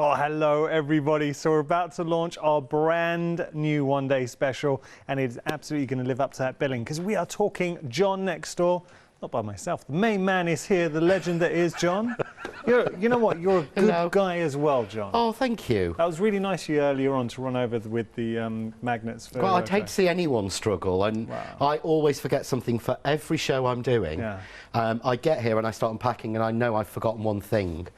Oh, hello everybody. So we're about to launch our brand new one-day special, and it's absolutely going to live up to that billing because we are talking John Next Door. Not by myself. The main man is here, the legend that is John. You know what? You're a good guy as well, John. Oh, thank you. That was really nice of you earlier on to run over with the magnets. For, well, I'd hate to see anyone struggle, and wow. I always forget something for every show I'm doing. Yeah. I get here and I start unpacking, and I know I've forgotten one thing.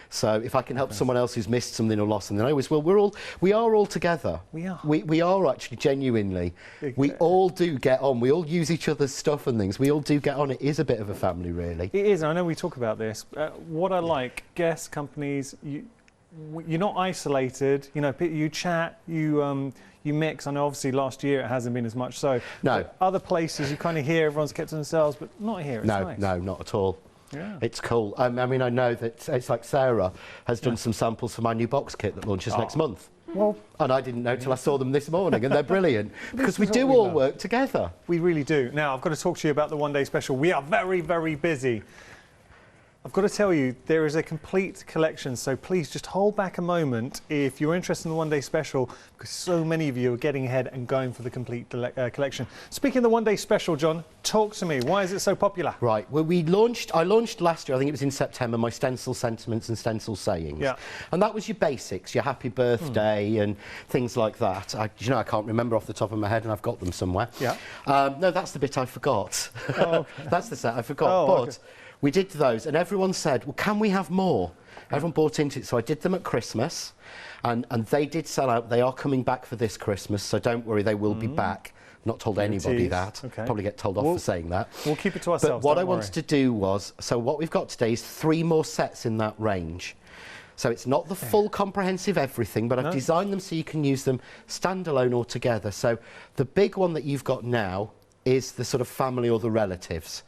So if I can help someone else who's missed something or lost something, I always will. We are all together. We are. We are actually genuinely. We all do get on. We all use each other's stuff and things. We all do get on. It is a bit of a family, really. It is. I know we talk about this. What I like, guests, companies, you're not isolated. You know, you chat, you mix. I know obviously last year it hasn't been as much so. No. But other places you kind of hear everyone's kept to themselves, but not here. It's nice. No, not at all. Yeah. It's cool. I mean, I know that it's like Sarah has done some samples for my new box kit that launches next month. Well, and I didn't know till I saw them this morning, and they're brilliant because we do all work together. We really do. Now, I've got to talk to you about the one-day special. We are very, very busy. I've got to tell you, there is a complete collection, so please just hold back a moment if you're interested in the one-day special, because so many of you are getting ahead and going for the complete collection. Speaking of the one-day special, John, talk to me. Why is it so popular? Right. Well, I launched last year, I think it was in September, my stencil sentiments and stencil sayings. Yeah. And that was your basics, your happy birthday and things like that. I can't remember off the top of my head, and I've got them somewhere. Yeah. No, that's the bit I forgot. Oh, okay. That's the set I forgot. Oh, but okay. We did those, and everyone said, well, can we have more? Everyone bought into it, so I did them at Christmas, and they did sell out. They are coming back for this Christmas, so don't worry, they will be back. Not told anybody that. Okay. Probably get told off for saying that. We'll keep it to ourselves. But what I wanted to do was, so what we've got today is 3 more sets in that range. So it's not the full comprehensive everything, but I've designed them so you can use them standalone or together. So the big one that you've got now is the sort of family or the relatives.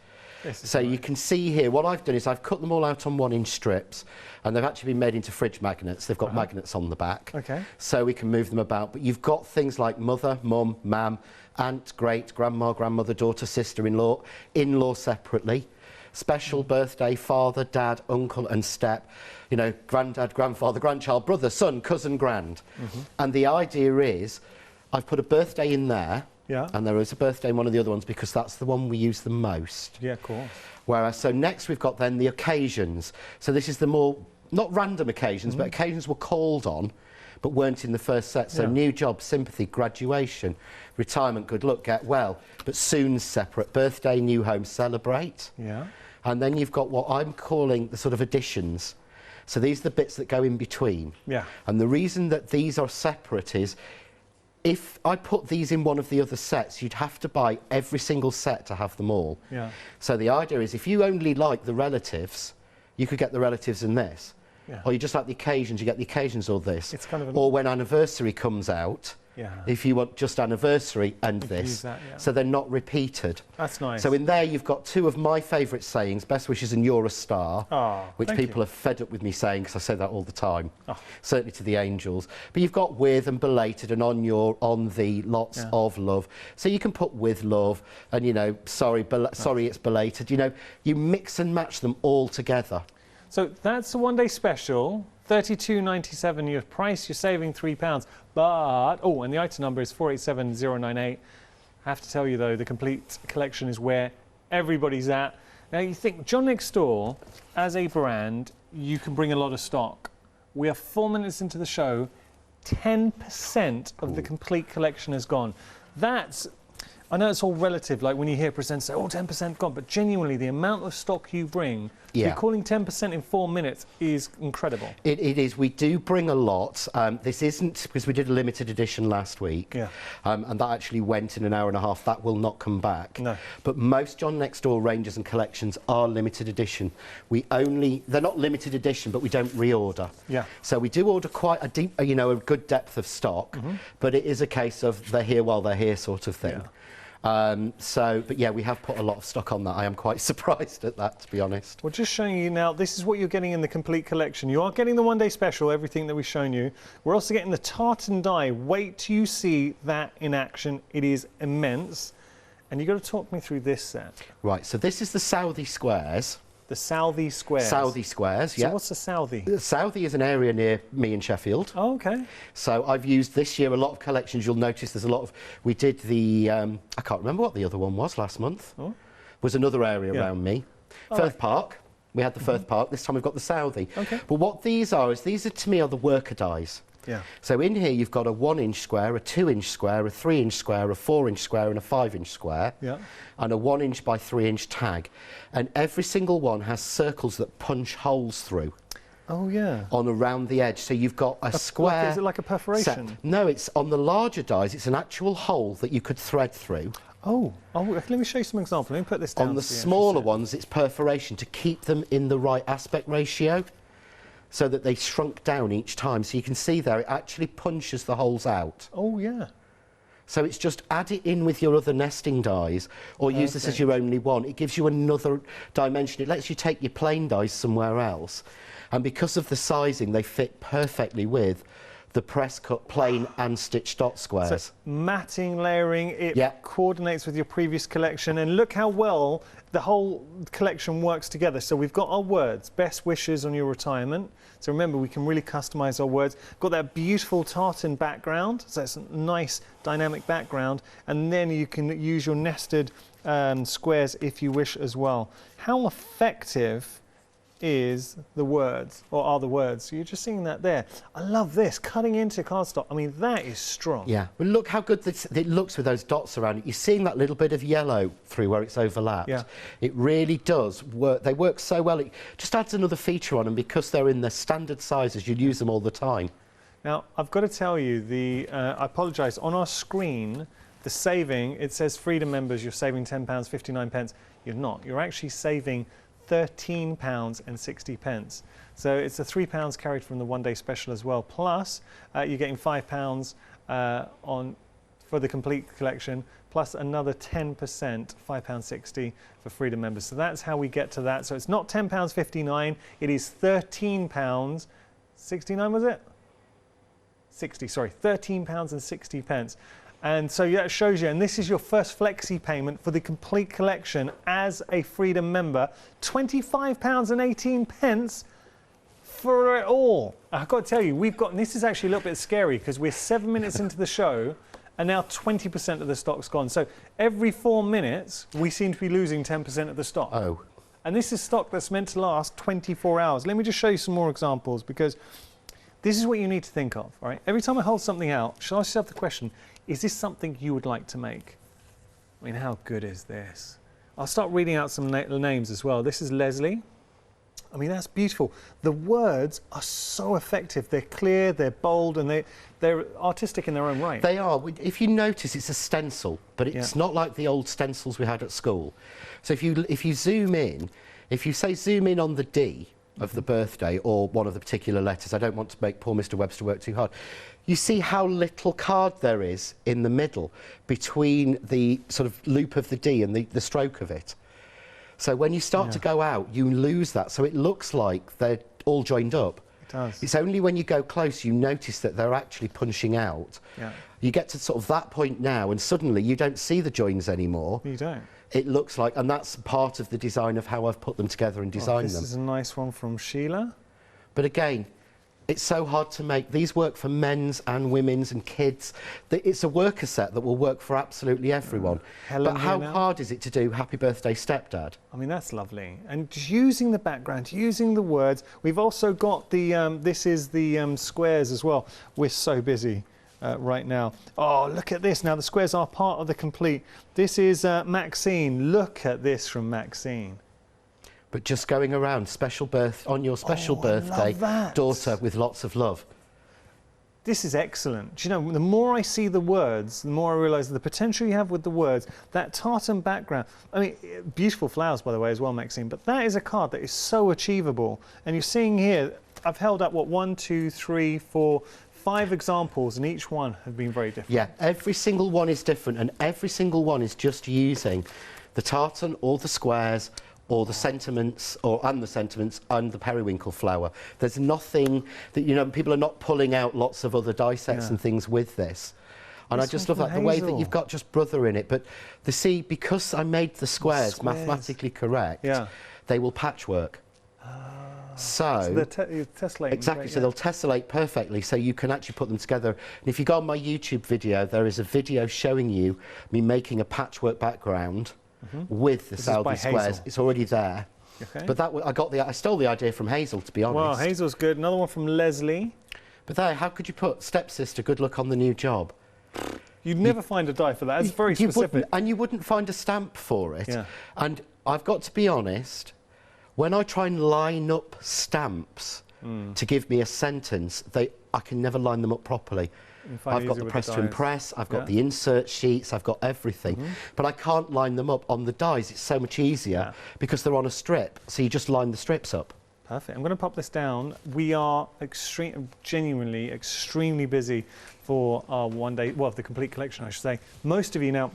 So you can see here, what I've done is I've cut them all out on 1-inch strips, and they've actually been made into fridge magnets. They've got magnets on the back, so we can move them about. But you've got things like mother, mum, mam, aunt, great, grandma, grandmother, daughter, sister-in-law, in-law separately, special birthday, father, dad, uncle and step, you know, granddad, grandfather, grandchild, brother, son, cousin, grand. And the idea is, I've put a birthday in there. Yeah. And there is a birthday in one of the other ones because that's the one we use the most. Yeah, cool. Whereas, so next we've got then the occasions. So this is the more, not random occasions, but occasions were called on, but weren't in the first set. So new job, sympathy, graduation, retirement, good luck, get well, but soon's separate, birthday, new home, celebrate. Yeah. And then you've got what I'm calling the sort of additions. So these are the bits that go in between. Yeah. And the reason that these are separate is, if I put these in one of the other sets, you'd have to buy every single set to have them all. Yeah. So the idea is, if you only like the relatives, you could get the relatives in this. Yeah. Or you just like the occasions, you get the occasions or this. It's kind of or when anniversary comes out, if you want just anniversary and this, so they're not repeated. That's nice. So in there you've got 2 of my favourite sayings, best wishes and you're a star, which people are fed up with me saying because I say that all the time, certainly to the angels. But you've got with and belated and on the lots of love. So you can put with love and, you know, sorry it's belated. You know, you mix and match them all together. So that's a one-day special, $32.97 your price, you're saving £3. But, oh, and the item number is 487098. I have to tell you, though, the complete collection is where everybody's at. Now, you think John Next Door, as a brand, you can bring a lot of stock. We are 4 minutes into the show, 10% of the complete collection has gone. That's... I know it's all relative, like when you hear presenters say, oh, 10% gone, but genuinely the amount of stock you bring, you're calling 10% in 4 minutes is incredible. It is. We do bring a lot. This isn't, because we did a limited edition last week, and that actually went in an hour and a half. That will not come back. No. But most John Next Door ranges and collections are limited edition. They're not limited edition, but we don't reorder. Yeah. So we do order quite a deep, a good depth of stock, but it is a case of they're here while they're here sort of thing. But yeah, we have put a lot of stock on that. I am quite surprised at that, to be honest. Well, just showing you now, this is what you're getting in the complete collection. You are getting the one-day special, everything that we've shown you. We're also getting the tartan die. Wait till you see that in action. It is immense. And you've got to talk me through this set. Right, so this is the Southie squares. The Southey Squares. Southey Squares, So yeah. what's a Southey? Southey is an area near me in Sheffield. Oh, okay. So I've used this year a lot of collections. You'll notice there's a lot of... We did the... I can't remember what the other one was last month. Oh. Was another area Yeah. around me. Oh, Firth right. Park. We had the Firth Park. This time we've got the Southey. Okay. But what these are is these are to me are the worker dies. Yeah. So in here you've got a 1-inch square, a 2-inch square, a 3-inch square, a 4-inch square and a 5-inch square. Yeah. And a 1-inch by 3-inch tag. And every single one has circles that punch holes through Oh, yeah. on around the edge. So you've got a square... Is it like a perforation? set. No, it's on the larger dies, it's an actual hole that you could thread through. Oh, let me show you some examples. Let me put this down. On the so you smaller actually see ones, it's perforation to keep them in the right aspect ratio so that they shrunk down each time. So you can see there, it actually punches the holes out. it. Oh, yeah. So it's just add it in with your other nesting dies or use this as Perfect. your only one. It gives you another dimension. It lets you take your plain dies somewhere else. And because of the sizing, they fit perfectly with the press cut plain and stitched dot squares. So matting, layering, it Yeah. coordinates with your previous collection, and look how well the whole collection works together. So we've got our words, best wishes on your retirement. So remember, we can really customize our words. Got that beautiful tartan background, so it's a nice dynamic background, and then you can use your nested squares if you wish as well. How effective is the words, or are the words? So you're just seeing that there. I love this, cutting into cardstock. I mean, that is strong. Yeah, well, look how good it looks with those dots around it. You're seeing that little bit of yellow through where it's overlapped. Yeah. It really does work. They work so well. It just adds another feature on them because they're in their standard sizes. You'd use them all the time. Now, I've got to tell you, I apologise, on our screen, the saving, it says Freedom members, you're saving £10.59. You're not. You're actually saving £13.60. So it's the £3 carried from the one-day special as well. Plus, you're getting £5 for the complete collection, plus another 10%, £5.60 for Freedom members. So that's how we get to that. So it's not £10.59, it is £13.69, was it? 60, sorry, £13.60. And so that shows you, and this is your first flexi payment for the complete collection as a Freedom member, £25.18 for it all. I've got to tell you, and this is actually a little bit scary because we're 7 minutes into the show and now 20% of the stock's gone. So every 4 minutes, we seem to be losing 10% of the stock. Oh. And this is stock that's meant to last 24 hours. Let me just show you some more examples because this is what you need to think of, all right? Every time I hold something out, ask yourself the question, is this something you would like to make? I mean, how good is this? I'll start reading out some names as well. This is Leslie. I mean, that's beautiful. The words are so effective. They're clear, they're bold, and they're artistic in their own right. They are. If you notice, it's a stencil, but it's not like the old stencils we had at school. So if you zoom in, if you say zoom in on the D of the birthday or one of the particular letters, I don't want to make poor Mr. Webster work too hard, you see how little card there is in the middle between the sort of loop of the D and the stroke of it. So when you start to go out, you lose that. So it looks like they're all joined up. It does. It's only when you go close you notice that they're actually punching out. Yeah. You get to sort of that point now and suddenly you don't see the joins anymore. You don't. It looks like, and that's part of the design of how I've put them together and designed This them. is a nice one from Sheila. But again, it's so hard to make. These work for men's and women's and kids. It's a worker set that will work for absolutely everyone. Helen But how here now. hard is it to do Happy Birthday Stepdad? I mean, that's lovely. And just using the background, using the words. We've also got the, this is the squares as well. We're so busy right now. Oh, look at this. Now, the squares are part of the complete. This is Maxine. Look at this from Maxine. But just going around on your special birthday, love that. daughter with lots of love. This is excellent. Do you know, the more I see the words, the more I realise the potential you have with the words, that tartan background. I mean, beautiful flowers, by the way, as well, Maxine, but that is a card that is so achievable. And you're seeing here, I've held up, 1, 2, 3, 4, 5 examples, and each one have been very different. Yeah, every single one is different, and every single one is just using the tartan or the squares or the sentiments, and the periwinkle flower. There's nothing that, you know, people are not pulling out lots of other die sets and things with this. And I just love that, the way that you've got just brother in it. But because I made the squares mathematically correct, they will patchwork. So they're tessellating. exactly, right, so they'll tessellate perfectly, so you can actually put them together. And if you go on my YouTube video, there is a video showing you me making a patchwork background with the This is by Selby squares. Hazel. It's already there. Okay. But that I stole the idea from Hazel, to be honest. Well, Hazel's good. Another one from Leslie. But there, how could you put stepsister, good luck on the new job? You'd never find a die for that. It's very You specific. wouldn't, and you wouldn't find a stamp for it. Yeah. And I've got to be honest, when I try and line up stamps to give me a sentence, I can never line them up properly. You find I've it got easier the with press to dies. impress, I've got Yeah. the insert sheets, I've got everything. But I can't line them up on the dies. It's so much easier because they're on a strip. So you just line the strips up. Perfect. I'm going to pop this down. We are genuinely extremely busy for our one-day, well, the complete collection, I should say. Most of you now,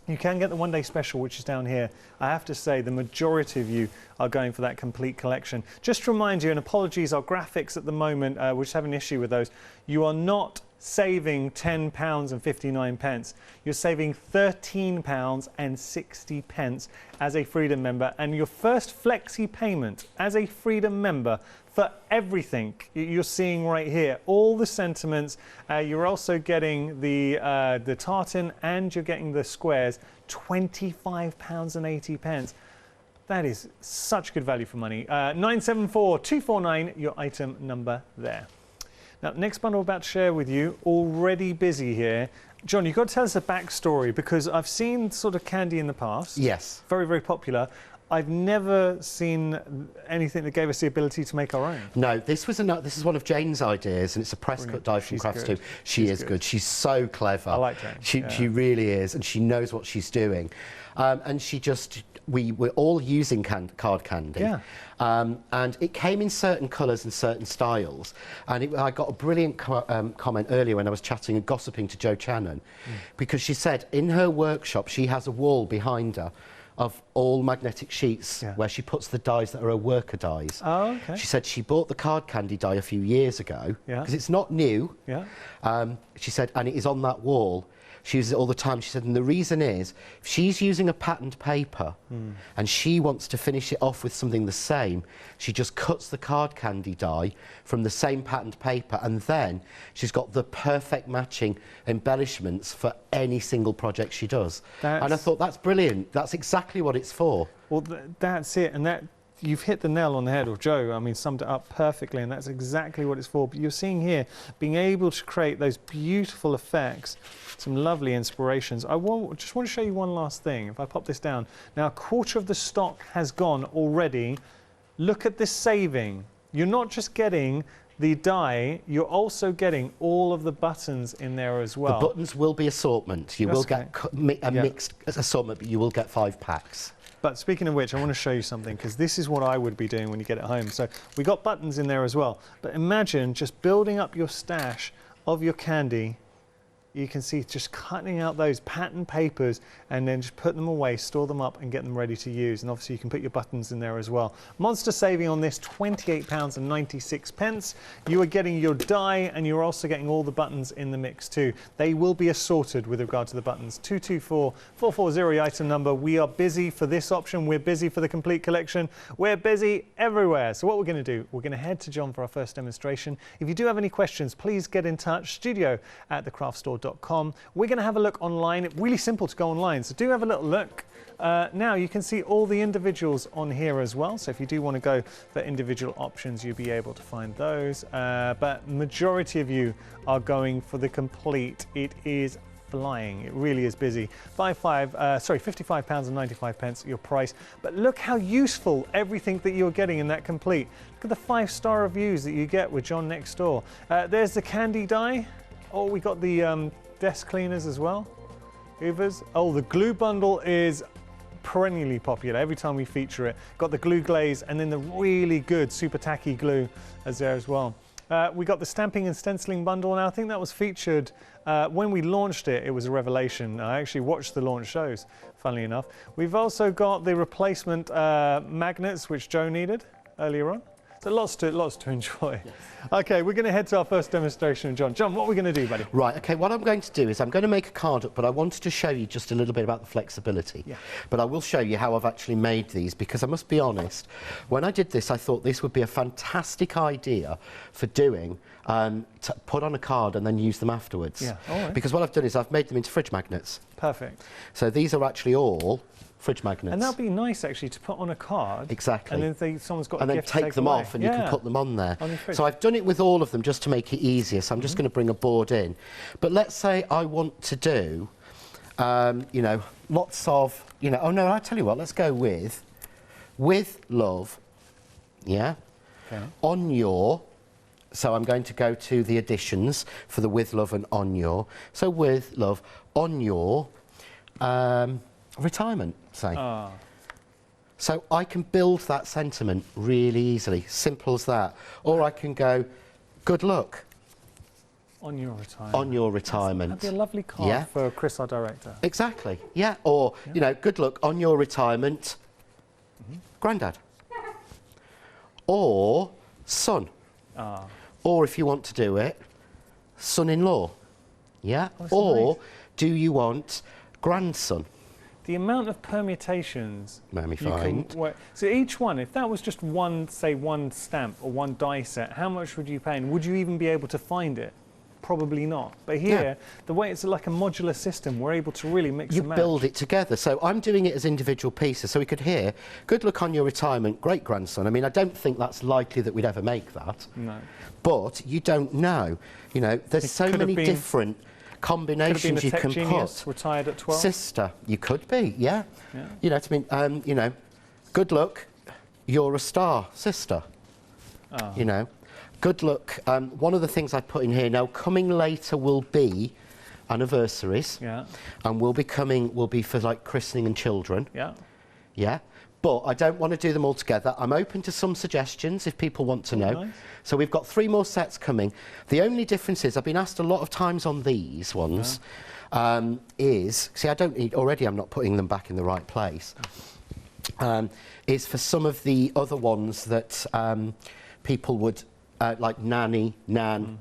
you can get the one-day special, which is down here. I have to say the majority of you are going for that complete collection. Just to remind you, and apologies, our graphics at the moment, we're just having an issue with those. You are not saving £10.59. You're saving £13.60 as a Freedom member, and your first flexi payment as a Freedom member for everything you're seeing right here, all the sentiments. You're also getting the tartan and you're getting the squares, £25.80. That is such good value for money. 974249, your item number there. Now, next bundle I'm about to share with you, already busy here. John, you've got to tell us a backstory, because I've seen sort of candy in the past. Yes. Very, very popular. I've never seen anything that gave us the ability to make our own. No, this is one of Jane's ideas, and it's a press cut die from She's Crafts good. 2. She is good. She's so clever. I like Jane. She really is, and she knows what she's doing. And we're all using card candy. Yeah. And it came in certain colours and certain styles. And I got a brilliant comment earlier when I was chatting and gossiping to Jo Channon, because she said in her workshop she has a wall behind her of all magnetic sheets where she puts the dies that are her worker dies. Oh, okay. She said she bought the card candy die a few years ago, because it's not new. Yeah. She said, and it is on that wall. She uses it all the time. She said, and the reason is, if she's using a patterned paper and she wants to finish it off with something the same, she just cuts the card candy die from the same patterned paper, and then she's got the perfect matching embellishments for any single project she does. And I thought, that's brilliant. That's exactly what it's for. Well, that's it. And that, you've hit the nail on the head, or Joe, I mean, summed it up perfectly, and that's exactly what it's for. But you're seeing here, being able to create those beautiful effects, some lovely inspirations. Just want to show you one last thing. If I pop this down. Now, a quarter of the stock has gone already. Look at this saving. You're not just getting the die, you're also getting all of the buttons in there as well. The buttons will be assortment. You will get a mixed assortment, but you will get 5 packs. But speaking of which, I want to show you something, because this is what I would be doing when you get it home. So we got buttons in there as well. But imagine just building up your stash of your candy. You can see just cutting out those pattern papers and then just put them away, store them up and get them ready to use. And obviously you can put your buttons in there as well. Monster saving on this, £28.96. You are getting your die, and you're also getting all the buttons in the mix too. They will be assorted with regard to the buttons. 224440 item number. We are busy for this option. We're busy for the complete collection. We're busy everywhere. So what we're going to do, we're going to head to John for our first demonstration. If you do have any questions, please get in touch. studio@thecraftstore.com. We're going to have a look online. It's really simple to go online, so do have a little look. Now you can see all the individuals on here as well, so if you do want to go for individual options, you'll be able to find those. But majority of you are going for the complete. It is flying. It really is busy. £55.95 your price. But look how useful everything that you're getting in that complete. Look at the 5-star reviews that you get with John next door. There's the candy die. Oh, we got the desk cleaners as well. Hoovers. Oh, the glue bundle is perennially popular. Every time we feature it. Got the glue glaze, and then the really good super tacky glue as there as well. We got the stamping and stenciling bundle, and I think that was featured when we launched it. It was a revelation. I actually watched the launch shows, funnily enough. We've also got the replacement magnets, which Joe needed earlier on. So lots to enjoy. Yes. Okay, we're going to head to our first demonstration, John. John, what are we going to do, buddy? Right, okay, what I'm going to do is I'm going to make a card up, but I wanted to show you just a little bit about the flexibility. Yeah. But I will show you how I've actually made these, because I must be honest, when I did this, I thought this would be a fantastic idea for doing, to put on a card and then use them afterwards. Yeah, all right. Because what I've done is I've made them into fridge magnets. Perfect. So these are actually all fridge magnets. And that'd be nice actually to put on a card. Exactly. And then someone's got and a then gift take them away. off and you can put them on there. On your fridge. So I've done it with all of them just to make it easier. So I'm just going to bring a board in. But let's say I want to do, you know, lots of, you know, oh no, I'll tell you what, let's go with love, yeah, okay. On your, so I'm going to go to the additions for the with love and on your. So with love, on your, retirement, say. Oh. So I can build that sentiment really easily, simple as that. Or I can go, good luck. On your retirement. On your retirement. That'd be a lovely card for Chris, our director. Exactly, yeah. Or, you know, good luck on your retirement, Grandad. Or son. Ah. Or if you want to do it, son-in-law. Yeah? Or nice. Do you want grandson? The amount of permutations Let me find. So each one, if that was just one, say one stamp or one die set, how much would you pay? And would you even be able to find it? Probably not. But here, the way it's like a modular system, we're able to really mix and match. You build it together. So I'm doing it as individual pieces. So we could hear, good luck on your retirement, great grandson. I mean, I don't think that's likely that we'd ever make that. No. But you don't know. You know, there's so many different combinations you can put. Retired at 12. Sister, you could be, yeah. You know what I mean? You know, good luck, you're a star, sister. Oh. You know, good luck. One of the things I put in here now, coming later will be anniversaries. Yeah. And will be for like christening and children. Yeah. Yeah. But I don't want to do them all together. I'm open to some suggestions if people want to know. Nice. So we've got 3 more sets coming. The only difference is, I've been asked a lot of times on these ones, see, I don't need, already I'm not putting them back in the right place, is for some of the other ones that people would, like nanny, nan,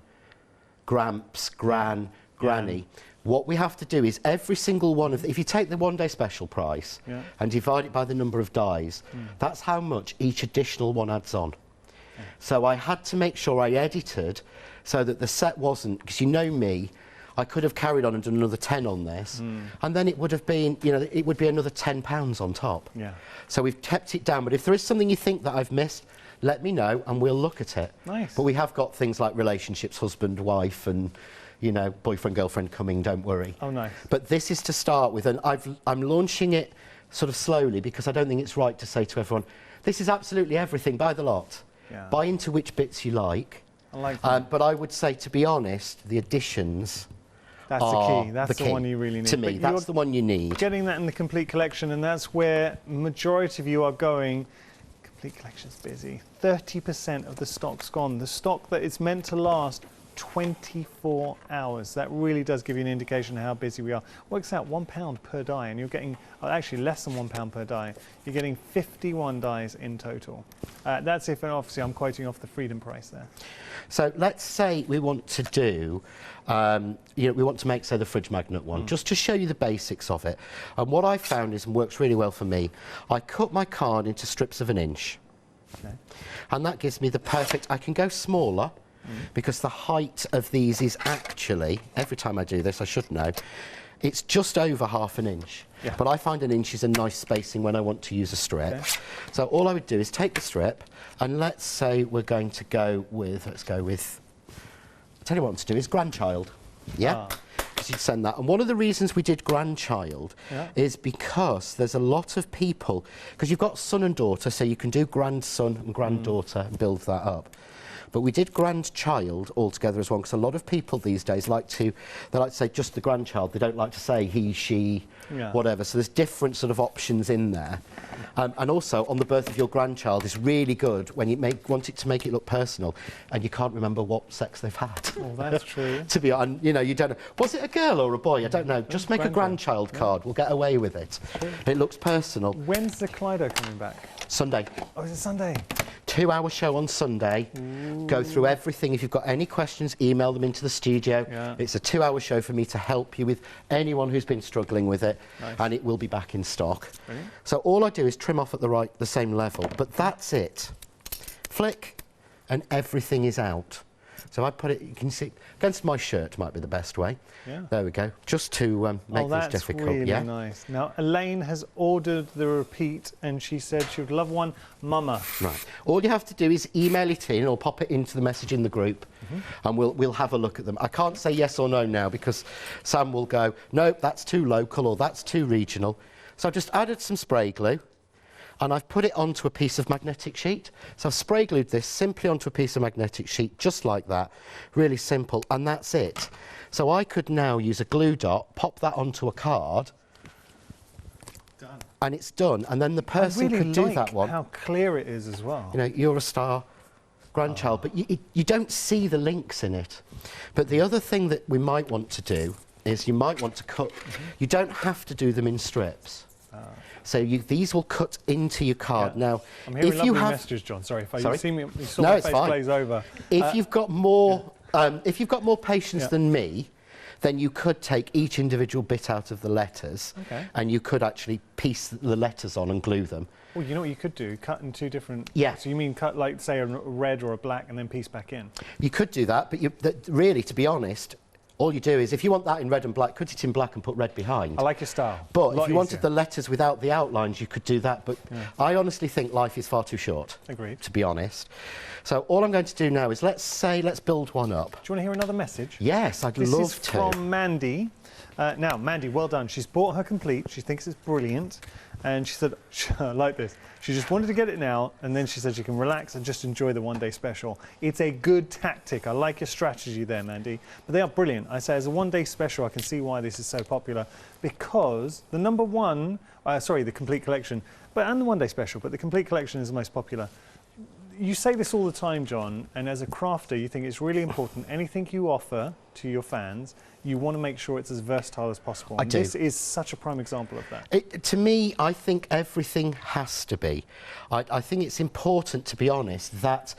gramps, gran, granny. What we have to do is every single one of, if you take the one-day special price and divide it by the number of dies, that's how much each additional one adds on. So I had to make sure I edited so that the set wasn't, because you know me, I could have carried on and done another 10 on this, and then it would have been, you know, it would be another £10 on top. Yeah. So we've kept it down, but if there is something you think that I've missed, let me know and we'll look at it. Nice. But we have got things like relationships, husband, wife, and you know, boyfriend, girlfriend coming, don't worry. Oh, nice. But this is to start with, and I'm launching it sort of slowly because I don't think it's right to say to everyone, this is absolutely everything, buy the lot. Yeah. Buy into which bits you like. I like that. But I would say, to be honest, the additions That's the key. That's the one you really need. To me, that's the one you need. Getting that in the complete collection, and that's where majority of you are going. Complete collection's busy. 30% of the stock's gone. The stock that is meant to last 24 hours. That really does give you an indication of how busy we are. Works out £1 per die, and you're getting, actually less than £1 per die. You're getting 51 dies in total. That's if, and obviously I'm quoting off the Freedom price there. So let's say we want to do, you know, we want to make, say, the fridge magnet one, just to show you the basics of it. And what I found is, and works really well for me, I cut my card into strips of 1 inch. Okay. And that gives me the perfect, I can go smaller, because the height of these is actually, every time I do this, I should know, it's just over ½ an inch. Yeah. But I find 1 inch is a nice spacing when I want to use a strip. Okay. So all I would do is take the strip, and let's say we're going to go with, I'll tell you what I want to do is grandchild. Yeah? Because you'd send that. And one of the reasons we did grandchild is because there's a lot of people, because you've got son and daughter, so you can do grandson and granddaughter and build that up. But we did grandchild altogether as one, because a lot of people these days like to say just the grandchild. They don't like to say he, she, whatever. So there's different sort of options in there. And also, on the birth of your grandchild is really good when you want it to make it look personal, and you can't remember what sex they've had. Oh, that's true. To be honest, you know, you don't know. Was it a girl or a boy? I don't know. Just make a grandchild card. We'll get away with it. True. It looks personal. When's the Kaleido coming back? Sunday. Oh, is it Sunday? 2-hour show on Sunday. Go through everything. If you've got any questions, email them into the studio. Yeah. It's a 2-hour show for me to help you with anyone who's been struggling with it. Nice. And it will be back in stock. Brilliant. So all I do is trim off at the same level, but that's it. Flick, and everything is out. So I put it, you can see, against my shirt might be the best way. Yeah. There we go, just to make this difficult. Really yeah. nice. Now, Elaine has ordered the repeat and she said she would love one. Mama. Right. All you have to do is email it in or pop it into the message in the group and we'll have a look at them. I can't say yes or no now because Sam will go, nope, that's too local or that's too regional. So I've just added some spray glue. And I've put it onto a piece of magnetic sheet. So I've spray glued this simply onto a piece of magnetic sheet, just like that. Really simple, and that's it. So I could now use a glue dot, pop that onto a card, Done. and it's done. And then the person really could do like that one. how clear it is as well. You know, you're a star, grandchild, but you don't see the links in it. But the other thing that we might want to do is you might want to cut. You don't have to do them in strips. So these will cut into your card. Yeah. Now, I'm hearing if you lovely have messages, John. Sorry, if Sorry? you see me, you saw No, my it's face fine. glaze over. If you've got more, if you've got more patience than me, then you could take each individual bit out of the letters, and you could actually piece the letters on and glue them. Well, you know what you could do? Cut in two different... Yeah. So you mean cut, like, say, a red or a black and then piece back in? You could do that, but really, to be honest, all you do is, if you want that in red and black, cut it in black and put red behind. I like your style. But if you wanted the letters without the outlines, you could do that. But I honestly think life is far too short. Agreed. To be honest. So all I'm going to do now is, let's build one up. Do you want to hear another message? Yes, I'd This love is to. from Mandy. Now, Mandy, well done. She's bought her complete. She thinks it's brilliant. And she said, I like this. She just wanted to get it now, and then she said she can relax and just enjoy the one-day special. It's a good tactic. I like your strategy there, Mandy. But they are brilliant. I say, as a one-day special, I can see why this is so popular. Because the number one, the complete collection, and the one-day special, but the complete collection is the most popular. You say this all the time, John, and as a crafter, you think it's really important. Anything you offer to your fans, you want to make sure it's as versatile as possible. I do. This is such a prime example of that. To me, I think everything has to be. I think it's important, to be honest, that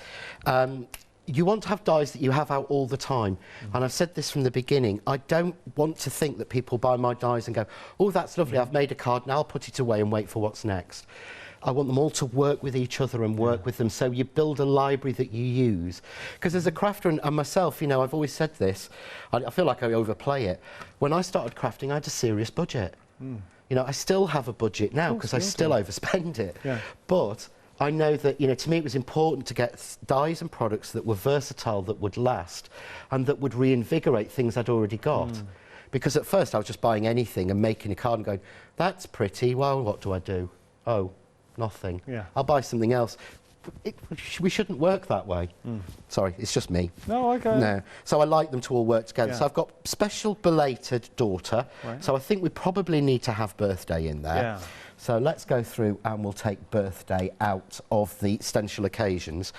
you want to have dies that you have out all the time. And I've said this from the beginning. I don't want to think that people buy my dies and go, oh, that's lovely, I've made a card, now I'll put it away and wait for what's next. I want them all to work with each other and work with them, so you build a library that you use. Because as a crafter, and myself, you know, I've always said this, I feel like I overplay it. When I started crafting, I had a serious budget. You know, I still have a budget now because I still overspend it. Yeah. But I know that, you know, to me it was important to get dies and products that were versatile, that would last, and that would reinvigorate things I'd already got. Because at first I was just buying anything and making a card and going, that's pretty, well, what do I do? Oh, nothing. Yeah. I'll buy something else. We shouldn't work that way. Sorry, it's just me. No, okay. No. So I like them to all work together. Yeah. So I've got special belated daughter. Right. So I think we probably need to have birthday in there. Yeah. So let's go through and we'll take birthday out of the stencil occasions.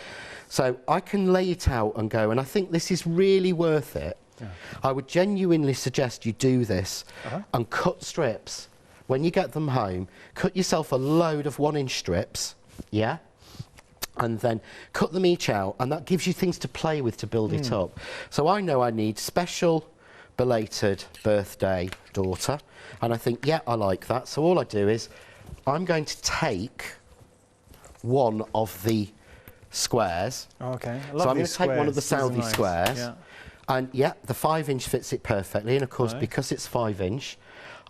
So I can lay it out and go, and I think this is really worth it. Yeah. I would genuinely suggest you do this and cut strips. When you get them home, cut yourself a load of 1-inch strips, yeah? And then cut them each out, and that gives you things to play with to build it up. So I know I need special belated birthday daughter, and I think, yeah, I like that. So all I do is, I'm going to take one of the squares. Oh, okay. I love So I'm going these to take one of the squares. These are Southie nice. squares. Yeah. And yeah, the 5-inch fits it perfectly. And of course, Right. because it's 5-inch,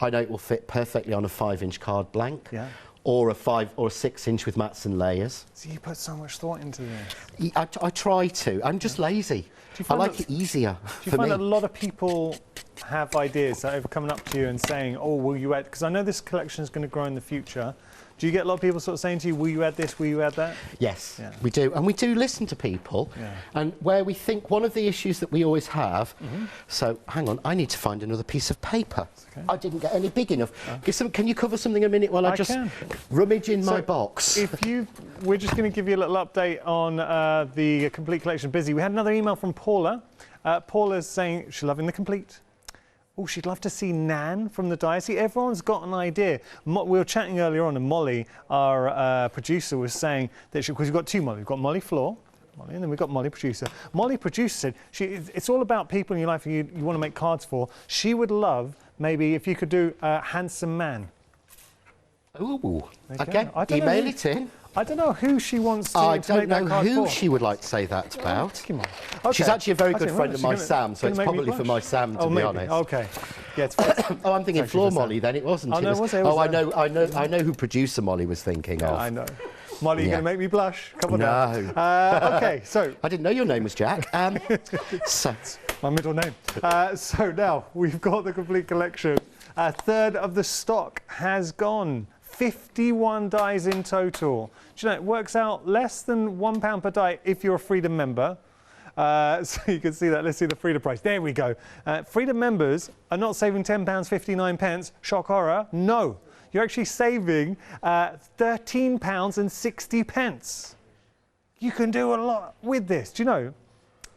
I know it will fit perfectly on a 5-inch card blank. Yeah. Or a 5 or a 6-inch with mats and layers. So you put so much thought into this. I try to. I'm just lazy. Do you I find like that- it easier Do you for find me. that a lot of people have ideas that are coming up to you and saying, oh, will you add, because I know this collection is going to grow in the future. Do you get a lot of people sort of saying to you, will you add this, will you add that? Yes, Yeah. we do. And we do listen to people. Yeah. And where we think one of the issues that we always have, so hang on, I need to find another piece of paper. Okay. I didn't get any big enough. Can you cover something a minute while I just can. rummage in my So, box? We're just going to give you a little update on the complete collection. Busy. We had another email from Paula. Paula's saying she's loving the complete. Oh, she'd love to see Nan from the die. See, everyone's got an idea. We were chatting earlier on, and Molly, our producer, was saying that because we've got two Molly. We've got Molly Floor, and then we've got Molly Producer. Molly Producer said it's all about people in your life you want to make cards for. She would love maybe if you could do a handsome man. Ooh, okay. Email it in. I don't know who she wants to, I to make that don't know card who for. she would like to say that about. Come on. Okay. She's actually a very good Okay, friend right, of my she's Sam, so it's gonna make me probably for blush. my Sam, to be maybe. honest. Okay. Yeah, it's fine. Oh, I'm thinking Thank you Floor for Molly then, it wasn't. Oh, no, It was it? It was I know who producer Molly was thinking of. I know. Molly, you're Yeah. going to make me blush. Come on No. down. Okay, so I didn't know your name was Jack. So, my middle name. So now we've got the complete collection. A third of the stock has gone. 51 dies in total. Do you know, it works out less than £1 per die if you're a Freedom member. So you can see that. Let's see the Freedom price. There we go. Freedom members are not saving £10.59 pence. Shock horror. No, you're actually saving £13.60 pence. You can do a lot with this. Do you know?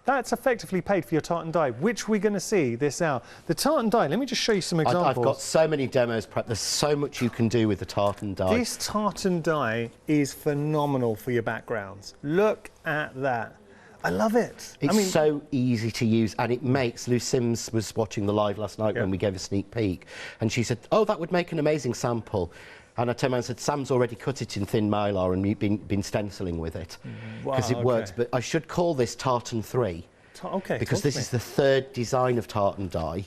That's effectively paid for your tartan die, which we're going to see this hour. The tartan die, let me just show you some examples. I've got so many demos prepped. There's so much you can do with the tartan die. This tartan die is phenomenal for your backgrounds. Look at that. I love it. It's so easy to use, and it makes... Lou Sims was watching the live last night when we gave a sneak peek, and she said, oh, that would make an amazing sample. And I turned around and said, Sam's already cut it in thin mylar and you've been stenciling with it. Because it works. But I should call this Tartan 3. Okay. Because this is the third design of tartan die.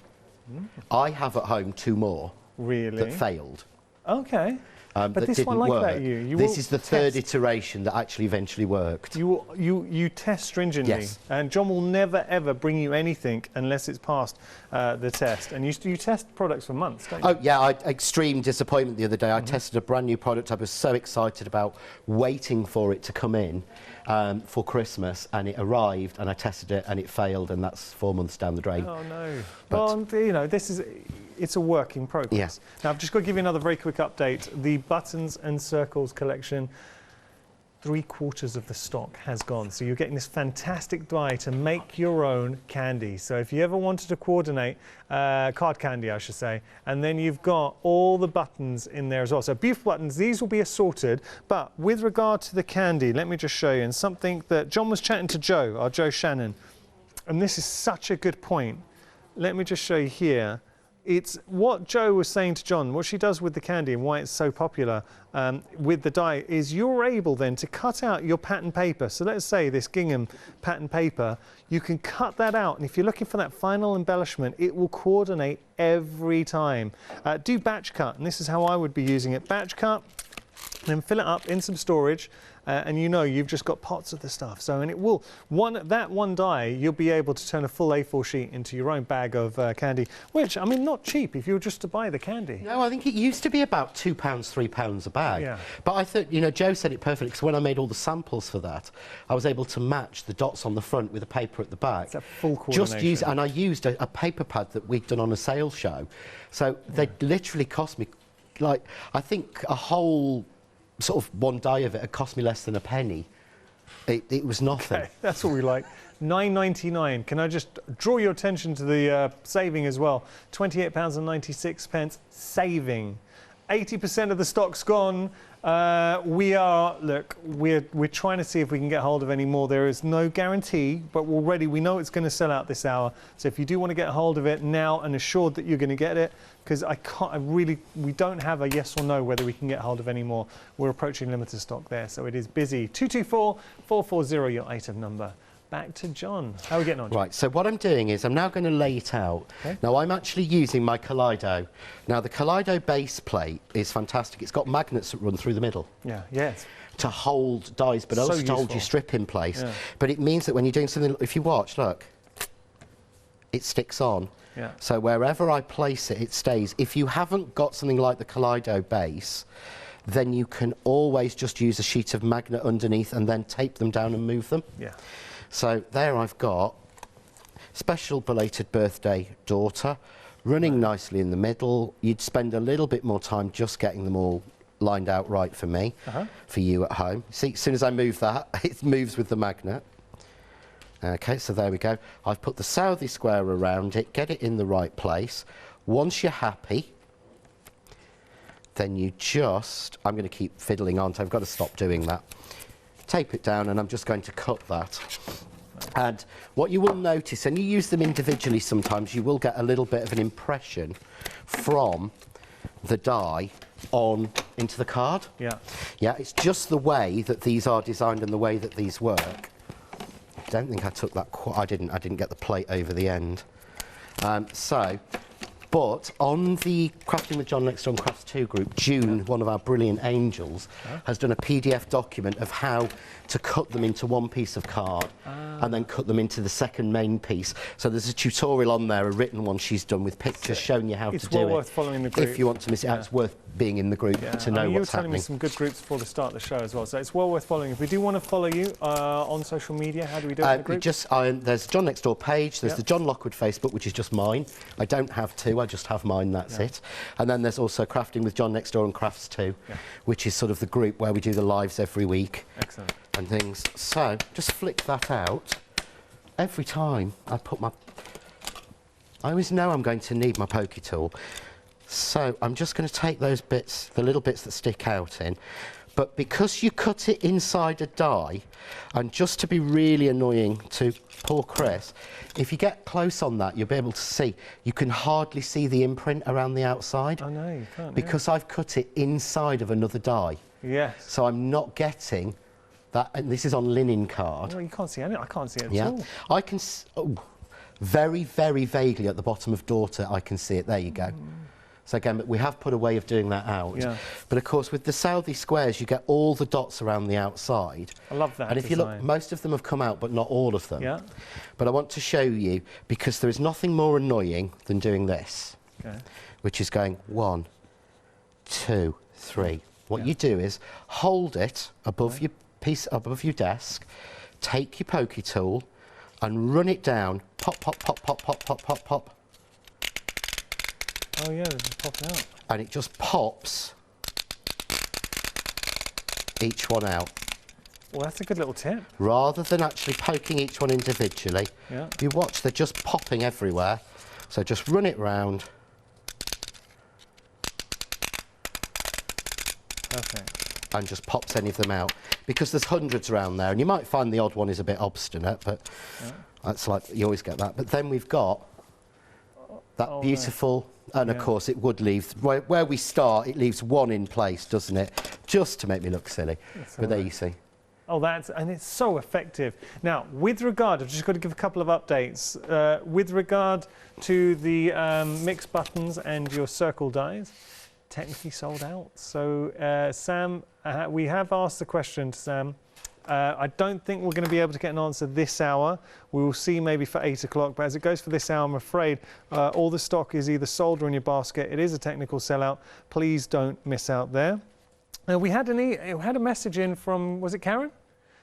I have at home 2 more. Really? That failed. Okay. But this didn't one like work. that, you This will is the third iteration that actually eventually worked. You test stringently, Yes. and John will never ever bring you anything unless it's passed the test. And you test products for months, don't you? Oh yeah, extreme disappointment the other day. I tested a brand new product. I was so excited about waiting for it to come in for Christmas, and it arrived, and I tested it, and it failed, and that's 4 months down the drain. Oh no. But- Well, you know, it's a work in progress. Yes. Now I've just got to give you another very quick update. The buttons and circles collection, 3/4 of the stock has gone. So you're getting this fantastic die to make your own candy. So if you ever wanted to coordinate card candy, I should say, and then you've got all the buttons in there as well. So beautiful buttons, these will be assorted, but with regard to the candy, let me just show you, and something that John was chatting to Joe, our Joe Shannon, and this is such a good point. Let me just show you here. It's what Joe was saying to John, what she does with the candy and why it's so popular with the die is you're able then to cut out your pattern paper. So let's say this gingham pattern paper, you can cut that out, and if you're looking for that final embellishment, it will coordinate every time. Do batch cut, and this is how I would be using it. Batch cut, then fill it up in some storage, and you know you've just got pots of the stuff. So, and it will, that one die, you'll be able to turn a full A4 sheet into your own bag of candy, which, I mean, not cheap if you were just to buy the candy. No, I think it used to be about £2, £3 a bag. Yeah. But I thought, you know, Joe said it perfectly, because when I made all the samples for that, I was able to match the dots on the front with the paper at the back. It's a full coordination. And I used a paper pad that we'd done on a sales show. So they literally cost me, like, I think a whole sort of one die of it had cost me less than a penny. It was nothing. Okay, that's what we like. £9.99. Can I just draw your attention to the saving as well? £28.96 saving. 80% of the stock's gone. We're trying to see if we can get hold of any more. There is no guarantee, but already we know it's going to sell out this hour. So if you do want to get hold of it now and assured that you're going to get it, because we don't have a yes or no whether we can get hold of any more. We're approaching limited stock there, so it is busy. 224-440, your item number. Back to John. How are we getting on, John? Right, so what I'm doing is I'm now going to lay it out. Okay. Now, I'm actually using my Kaleido. Now, the Kaleido base plate is fantastic. It's got magnets that run through the middle. Yeah, yes. To hold dies, but So also to hold useful. your strip in place. Yeah. But it means that when you're doing something, if you watch, look, it sticks on. Yeah. So wherever I place it, it stays. If you haven't got something like the Kaleido base, then you can always just use a sheet of magnet underneath and then tape them down and move them. Yeah. So there I've got special belated birthday daughter, running nicely in the middle. You'd spend a little bit more time just getting them all lined out right for me, for you at home. See, as soon as I move that, it moves with the magnet. Okay, so there we go. I've put the Southie square around it, get it in the right place. Once you're happy, then you just, I'm going to keep fiddling on, so I've got to stop doing that. Tape it down, and I'm just going to cut that. And what you will notice, and you use them individually sometimes, you will get a little bit of an impression from the die on into the card. Yeah. Yeah, it's just the way that these are designed and the way that these work. I don't think I took that I didn't get the plate over the end. But on the Crafting with John Next Door Crafts 2 group, June, one of our brilliant angels, has done a PDF document of how to cut them into one piece of card and then cut them into the second main piece. So there's a tutorial on there, a written one she's done with pictures showing you how to do it. It's well worth following the group. If you want to miss it out, it's worth being in the group to know what's happening. You were telling me some good groups before the start of the show as well, so it's well worth following. If we do want to follow you on social media, how do we do it in the group? There's John Next Door page, there's the John Lockwood Facebook, which is just mine. I don't have two, I just have mine, that's it. And then there's also Crafting with John Next Door and Crafts 2, which is sort of the group where we do the lives every week. Excellent. And things. So, just flick that out. Every time I put my... I always know I'm going to need my pokey tool. So, I'm just going to take those bits, the little bits that stick out in, but because you cut it inside a die, and just to be really annoying to poor Chris, if you get close on that, you'll be able to see, you can hardly see the imprint around the outside. I know, you can't. Because I've cut it inside of another die. Yes. So I'm not getting that, and this is on linen card. Well, you can't see any. I can't see it at all. I can, very, very vaguely at the bottom of Daughter, I can see it. There you go. So again, we have put a way of doing that out. Yeah. But of course, with the Southie squares, you get all the dots around the outside. I love that. And if you look, most of them have come out, but not all of them. Yeah. But I want to show you, because there is nothing more annoying than doing this, which is going 1, 2, 3. What you do is hold it above your piece, above your desk, take your pokey tool and run it down, pop, pop, pop, pop, pop, pop, pop, pop. Oh yeah, it's popping out. And it just pops each one out. Well, that's a good little tip. Rather than actually poking each one individually, you watch, they're just popping everywhere. So just run it round. Perfect. And just pops any of them out, because there's hundreds around there, and you might find the odd one is a bit obstinate, but that's like, you always get that. But then we've got that beautiful, and of course it would leave, where we start, it leaves one in place, doesn't it? Just to make me look silly. But there you see. Oh, and it's so effective. Now, with regard, I've just got to give a couple of updates. With regard to the mix buttons and your circle dies, technically sold out. So, Sam, we have asked the question to Sam. I don't think we're going to be able to get an answer this hour. We will see maybe for 8 o'clock, but as it goes for this hour, I'm afraid all the stock is either sold or in your basket. It is a technical sellout. Please don't miss out there. We had a message in from, was it Karen?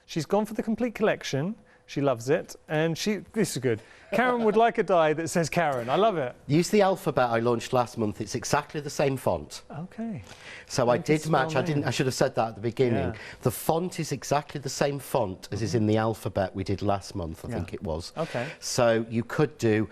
She's gone for the complete collection. She loves it, and this is good. Karen would like a die that says Karen. I love it. Use the alphabet I launched last month. It's exactly the same font. Okay. So I did match. I should have said that at the beginning. Yeah. The font is exactly the same font as is in the alphabet we did last month, I think it was. Okay. So you could do,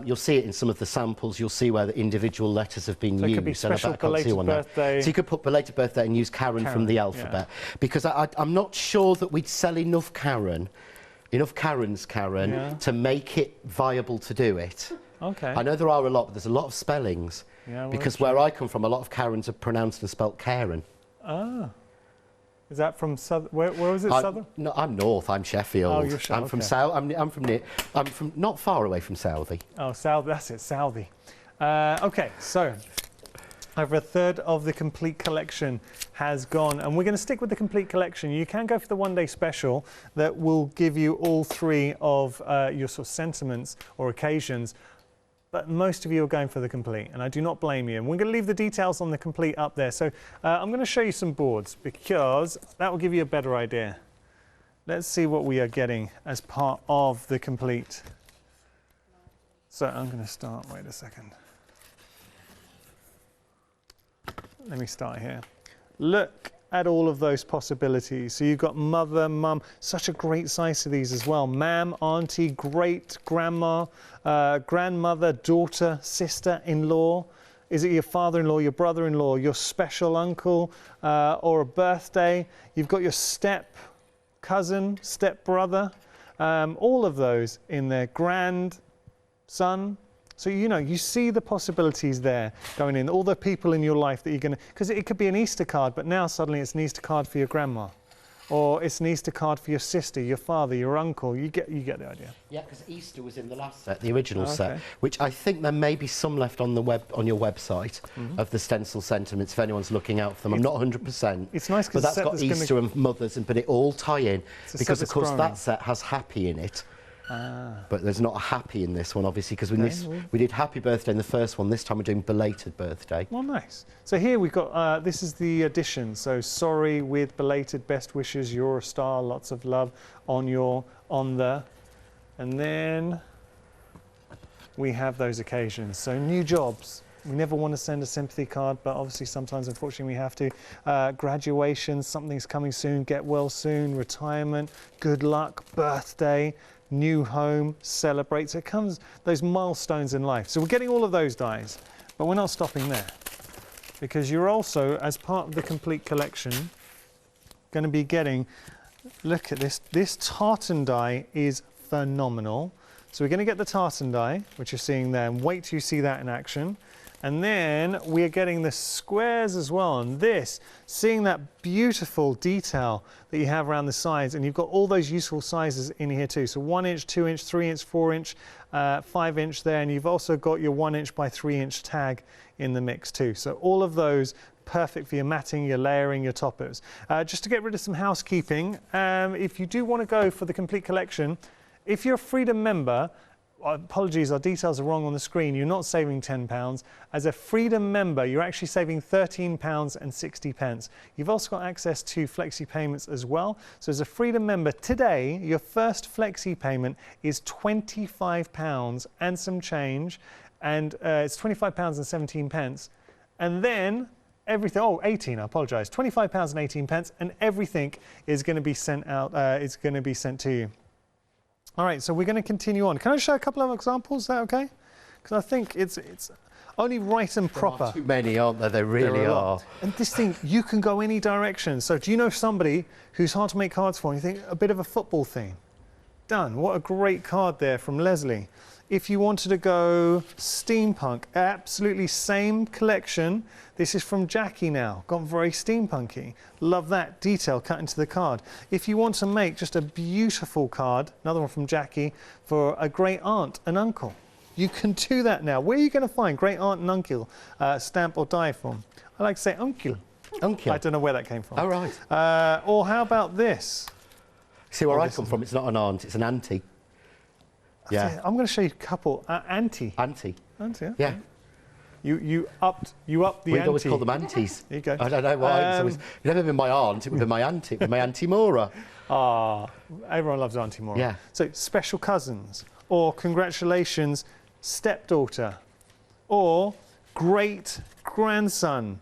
you'll see it in some of the samples, you'll see where the individual letters have been used. It could be special belated birthday. So you could put belated birthday and use Karen from the alphabet. Because I'm not sure that we'd sell enough Karens, Karen, to make it viable to do it. Okay. I know there are a lot, but there's a lot of spellings. Yeah, because where I come from, a lot of Karens are pronounced and spelt Karen. Ah. Is that from Southern? Where was it? Southern? No, I'm North. I'm Sheffield. Oh, you're Sheffield. I'm from South. I'm from not far away from Southie. Oh, South. That's it, Southie. Okay, so over a third of the complete collection has gone, and we're going to stick with the complete collection. You can go for the one-day special that will give you all three of your sort of sentiments or occasions. But most of you are going for the complete, and I do not blame you. And we're going to leave the details on the complete up there. So I'm going to show you some boards, because that will give you a better idea. Let's see what we are getting as part of the complete. So I'm going to start, wait a second. Let me start here. Look at all of those possibilities. So you've got mother, mum, such a great size to these as well. Ma'am, auntie, great grandma, grandmother, daughter, sister-in-law. Is it your father-in-law, your brother-in-law, your special uncle, or a birthday? You've got your step cousin, step brother, all of those in there, grandson. So, you know, you see the possibilities there going in, all the people in your life that you're going to, because it could be an Easter card, but now suddenly it's an Easter card for your grandma, or it's an Easter card for your sister, your father, your uncle. You get the idea. Yeah, because Easter was in the last set, the original set, which I think there may be some left on the on your website of the stencil sentiments if anyone's looking out for them. I'm not 100%. It's nice because but that's got Easter and mothers, but it all tie in because of course growing. that set has happy in it. But there's not a happy in this one, obviously, because we did happy birthday in the first one. This time we're doing belated birthday. Well, nice. So here we've got, this is the addition. So sorry with belated best wishes, you're a star, lots of love on the, and then we have those occasions. So new jobs. We never want to send a sympathy card, but obviously sometimes, unfortunately, we have to. Graduation, something's coming soon, get well soon, retirement, good luck, birthday, new home, celebrate. So it comes, those milestones in life. So we're getting all of those dies, but we're not stopping there, because you're also, as part of the complete collection, going to be getting, look at this, this tartan die is phenomenal. So we're going to get the tartan die, which you're seeing there, and wait till you see that in action. And then we're getting the squares as well, and this, seeing that beautiful detail that you have around the sides, and you've got all those useful sizes in here too. So 1 inch, 2 inch, 3 inch, 4 inch, 5 inch there, and you've also got your 1 inch by 3 inch tag in the mix too. So all of those perfect for your matting, your layering, your toppers. Just to get rid of some housekeeping, if you do want to go for the complete collection, if you're a Freedom member, apologies, our details are wrong on the screen. You're not saving £10. As a Freedom member, you're actually saving £13.60. You've also got access to flexi payments as well. So as a Freedom member today, your first flexi payment is £25 and some change, and it's £25.17. And then everything, 18, I apologise, £25.18, and everything is going to be sent out, it's going to be sent to you. All right, so we're going to continue on. Can I show a couple of examples? Is that okay? Because I think it's only right and proper. There are too many, aren't there? They really are. And this thing, you can go any direction. So do you know somebody who's hard to make cards for? And you think a bit of a football theme. Done. What a great card there from Leslie. If you wanted to go steampunk, absolutely same collection. This is from Jackie now, gone very steampunky. Love that detail cut into the card. If you want to make just a beautiful card, another one from Jackie, for a great aunt and uncle, you can do that now. Where are you going to find great aunt and uncle stamp or die from? I like to say uncle. Uncle. I don't know where that came from. Oh, right. Or how about this? See where I come from, it's not an aunt, it's an auntie. Yeah. I'm going to show you a couple. Auntie. Auntie. Auntie, yeah. You upped the ante. We'd always call them aunties. There you go. I don't know why. It's never been my aunt, it would be my auntie. It would be my Auntie Maura. Ah, everyone loves Auntie Maura. Yeah. So special cousins, or congratulations, stepdaughter, or great grandson.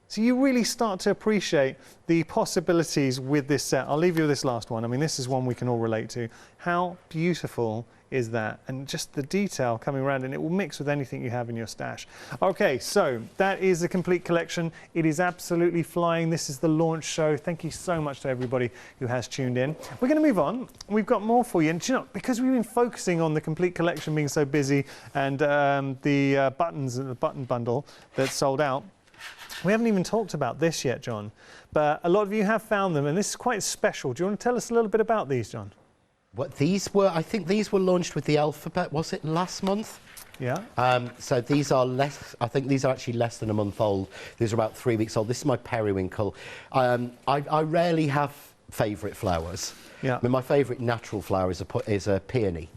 So you really start to appreciate the possibilities with this set. I'll leave you with this last one. I mean, this is one we can all relate to. How beautiful is that? And just the detail coming around, and it will mix with anything you have in your stash. Okay, so that is the complete collection. It is absolutely flying. This is the launch show. Thank you so much to everybody who has tuned in. We're going to move on. We've got more for you. And do you know, because we've been focusing on the complete collection being so busy, and the buttons and the button bundle that's sold out, we haven't even talked about this yet, John, but a lot of you have found them, and this is quite special. Do you want to tell us a little bit about these, John? What these were, I think these were launched with the alphabet, was it last month? Yeah. So these are less, I think these are actually less than a month old. These are about 3 weeks old. This is my periwinkle. I rarely have favourite flowers. Yeah. I mean, my favourite natural flower is a peony.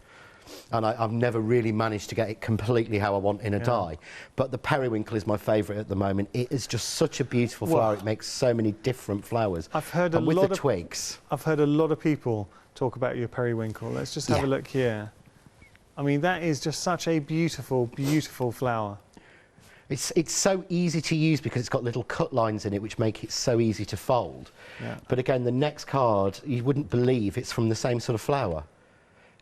And I've never really managed to get it completely how I want in a die. But the periwinkle is my favourite at the moment. It is just such a beautiful flower. It makes so many different flowers. I've heard and with the twigs. I've heard a lot of people talk about your periwinkle. Let's just have a look here. I mean, that is just such a beautiful, beautiful flower. It's so easy to use because it's got little cut lines in it which make it so easy to fold. Yeah. But again, the next card, you wouldn't believe it's from the same sort of flower.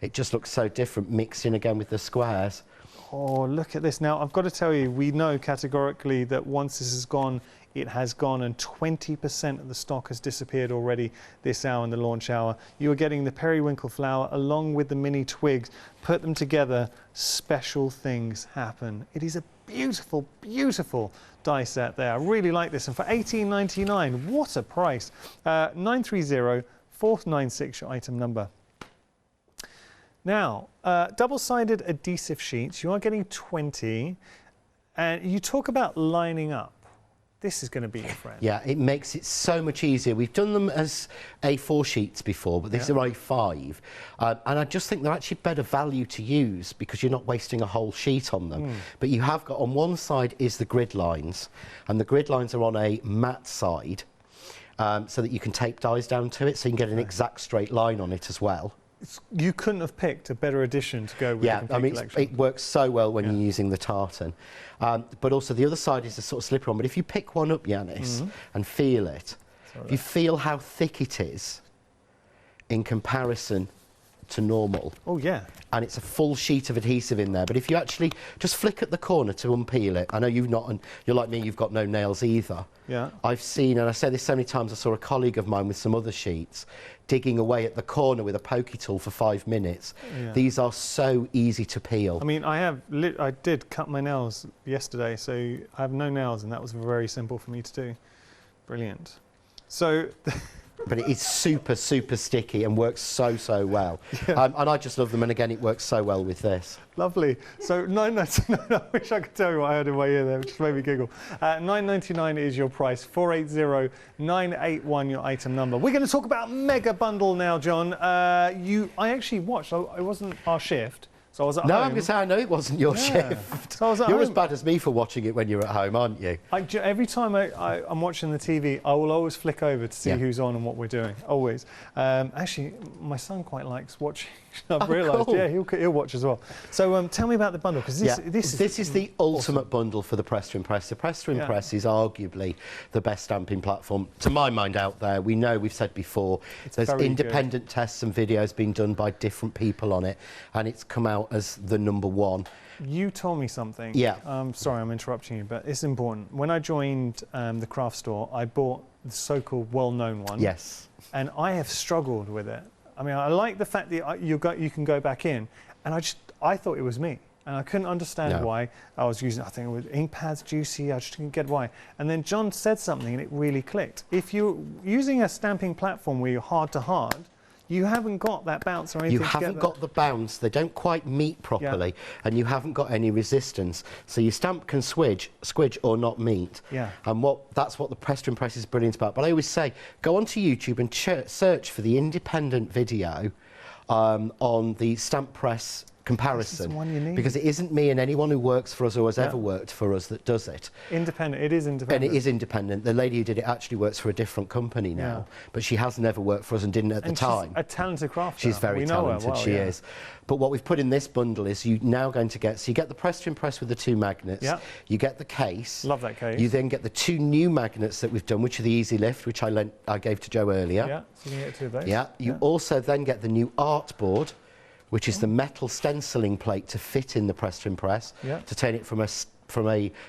It just looks so different mixed in again with the squares. Oh, look at this. Now, I've got to tell you, we know categorically that once this is gone, it has gone, and 20% of the stock has disappeared already this hour in the launch hour. You are getting the periwinkle flower along with the mini twigs. Put them together, special things happen. It is a beautiful, beautiful die set there. I really like this. And for $18.99, what a price. 930496, your item number. Now, double-sided adhesive sheets, you are getting 20. And you talk about lining up. This is going to be your friend. Yeah, it makes it so much easier. We've done them as A4 sheets before, but these are A5. And I just think they're actually better value to use because you're not wasting a whole sheet on them. But you have got, on one side is the grid lines, and the grid lines are on a matte side, so that you can tape dies down to it, so you can get an exact straight line on it as well. You couldn't have picked a better addition to go with the complete collection. It works so well when you're using the tartan. But also the other side is a sort of slipper on. But if you pick one up, Yanis, and feel it, if you feel how thick it is in comparison to normal. Oh, yeah. And it's a full sheet of adhesive in there. But if you actually just flick at the corner to unpeel it, I know you've not, and you're like me, you've got no nails either. Yeah. I've seen, and I say this so many times, I saw a colleague of mine with some other sheets digging away at the corner with a pokey tool for 5 minutes. Yeah. These are so easy to peel. I mean, I did cut my nails yesterday, so I have no nails, and that was very simple for me to do. Brilliant. So. But it is super, super sticky and works so, so well. Yeah. And I just love them, and again, it works so well with this. Lovely. So $9.99. I wish I could tell you what I heard in my ear there, which just made me giggle. $9.99 is your price. 480981 your item number. We're going to talk about Mega Bundle now, John. I actually watched. It wasn't our shift. So I was at home. I'm going to say, I know it wasn't your shift. So I was at You're home. as bad as me for watching it when you're at home, aren't you? Every time I'm watching the TV, I will always flick over to see who's on and what we're doing. Always. Actually, my son quite likes watching. I've realised. Cool. Yeah, he'll watch as well. So tell me about the bundle, because this is the ultimate bundle for the Press to Impress. The Press to Impress is arguably the best stamping platform, to my mind, out there. We know, we've said before, there's independent tests and videos being done by different people on it, and it's come out as the #1. You told me something. Yeah. Sorry, I'm interrupting you, but it's important. When I joined the craft store, I bought the so-called well-known one. Yes. And I have struggled with it. I mean, I like the fact that you can go back in, and I thought it was me, and I couldn't understand why I was using. I think it was ink pads, juicy. I just didn't get why. And then John said something, and it really clicked. If you're using a stamping platform where you're hard to hard, you haven't got that bounce or anything. You haven't got the bounce. They don't quite meet properly, and you haven't got any resistance. So your stamp can squidge or not meet. Yeah. And that's what the Press to Impress is brilliant about. But I always say, go onto YouTube and search for the independent video on the stamp press comparison. This is the one you need. Because it isn't me and anyone who works for us or has ever worked for us that does it. Independent. It is independent. And it is independent. The lady who did it actually works for a different company now, but she has never worked for us and didn't at the time. She's a talented crafter. She's very talented, she is. But what we've put in this bundle is you're now going to get, so you get the Press to Impress with the 2 magnets, you get the case. Love that case. You then get the 2 new magnets that we've done, which are the Easy Lift, which I gave to Joe earlier. Yeah, so you can get 2 of those. Yeah, you also then get the new art board, which is the metal stenciling plate to fit in the Press to Impress, to turn it from a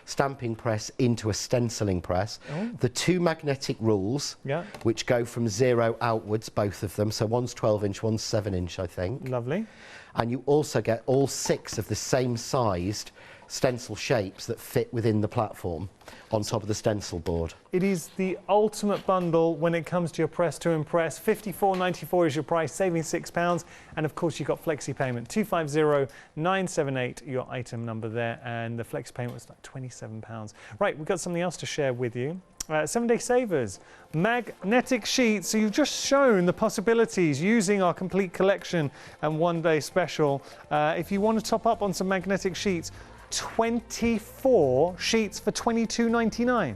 stamping press into a stenciling press. The 2 magnetic rules, which go from 0 outwards, both of them. So one's 12-inch, one's 7-inch, I think. Lovely. And you also get all 6 of the same sized stencil shapes that fit within the platform on top of the stencil board. It is the ultimate bundle when it comes to your Press to Impress. $54.94 is your price, saving £6. And of course, you've got flexi payment. 250978, your item number there. And the flexi payment was like £27. Right, we've got something else to share with you. 7-day savers, magnetic sheets. So you've just shown the possibilities using our complete collection and 1-day special. If you want to top up on some magnetic sheets, 24 sheets for $22.99.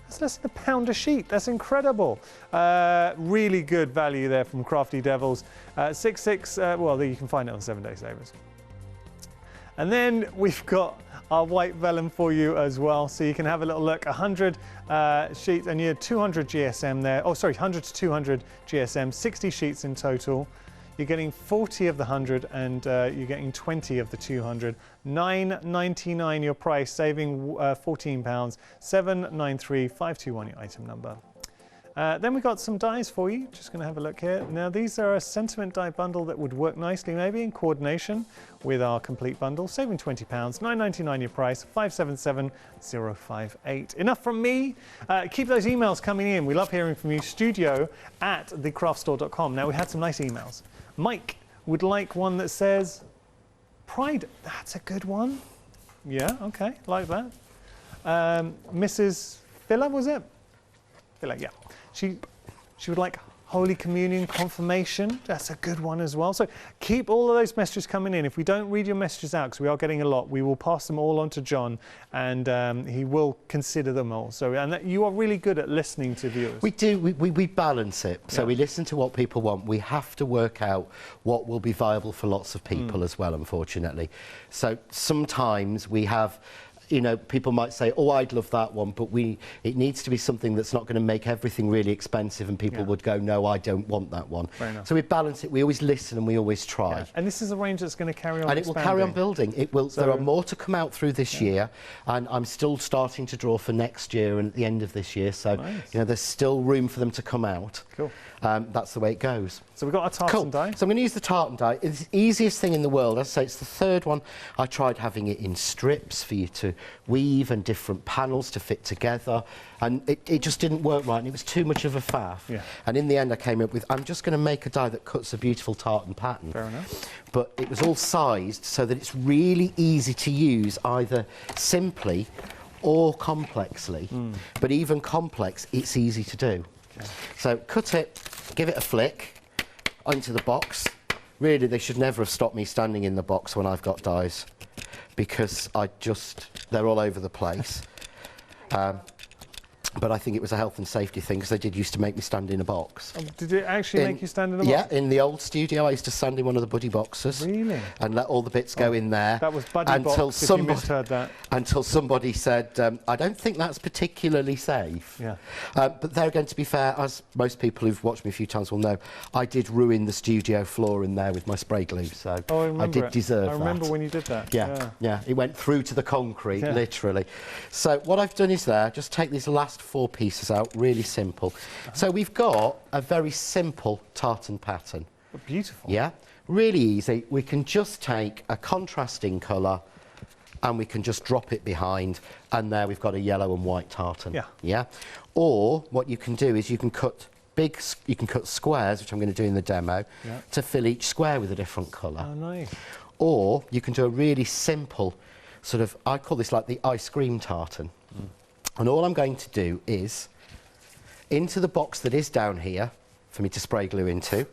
That's less than £1 a sheet. That's incredible. Really good value there from Crafty Devils. 66. Well, you can find it on 7-day savers. And then we've got our white vellum for you as well, so you can have a little look. 100 sheets, and you had 200 GSM there. Oh, sorry, 100 to 200 GSM, 60 sheets in total. You're getting 40 of the 100 and you're getting 20 of the 200. £9.99 your price, saving £14. 793-521 your item number. Then we've got some dies for you. Just going to have a look here. Now these are a sentiment die bundle that would work nicely maybe in coordination with our complete bundle, saving £20. £9.99 your price, 577058. Enough from me. Keep those emails coming in. We love hearing from you. studio@thecraftstore.com. Now we had some nice emails. Mike would like one that says Pride. That's a good one. Yeah, okay, like that. Mrs. Filler, was it? Filler, yeah. She would like Holy Communion, confirmation. That's a good one as well. So keep all of those messages coming in. If we don't read your messages out, because we are getting a lot, we will pass them all on to John, and he will consider them all. So, and you are really good at listening to viewers. We do. We balance it. So we listen to what people want. We have to work out what will be viable for lots of people as well, unfortunately. So sometimes we have, you know, people might say, oh, I'd love that one, but it needs to be something that's not going to make everything really expensive, and people would go, no, I don't want that one. So we balance it. We always listen and we always try. Yeah. And this is a range that's going to carry on and expanding. It will carry on building. It will. So, there are more to come out through this year, and I'm still starting to draw for next year and at the end of this year. So, you know, there's still room for them to come out. Cool. That's the way it goes. So we've got our tartan die. So I'm going to use the tartan die. It's the easiest thing in the world. As I say, it's the third one. I tried having it in strips for you to weave and different panels to fit together, and it just didn't work right, and it was too much of a faff. Yeah. And in the end I came up with, I'm just going to make a die that cuts a beautiful tartan pattern. Fair enough. But it was all sized so that it's really easy to use either simply or complexly. But even complex, it's easy to do. Okay. So cut it, give it a flick into the box. Really, they should never have stopped me standing in the box when I've got dies, because they're all over the place. But I think it was a health and safety thing, because they did used to make me stand in a box. Oh, did it actually make you stand in a box? Yeah, in the old studio I used to stand in one of the buddy boxes. Really? And let all the bits go in there. That was buddy box, if you misheard that. Until somebody said, I don't think that's particularly safe. Yeah. But there again, to be fair, as most people who've watched me a few times will know, I did ruin the studio floor in there with my spray glue, so I did deserve that. I remember when you did that. Yeah, it went through to the concrete, literally. So what I've done is just take these last 4 pieces out, really simple. So we've got a very simple tartan pattern. Beautiful. Yeah, really easy. We can just take a contrasting colour and we can just drop it behind, and there we've got a yellow and white tartan. Yeah. Or what you can do is you can cut squares, which I'm going to do in the demo, to fill each square with a different colour. Oh, nice. Or you can do a really simple sort of, I call this like the ice cream tartan. And all I'm going to do is, into the box that is down here, for me to spray glue into,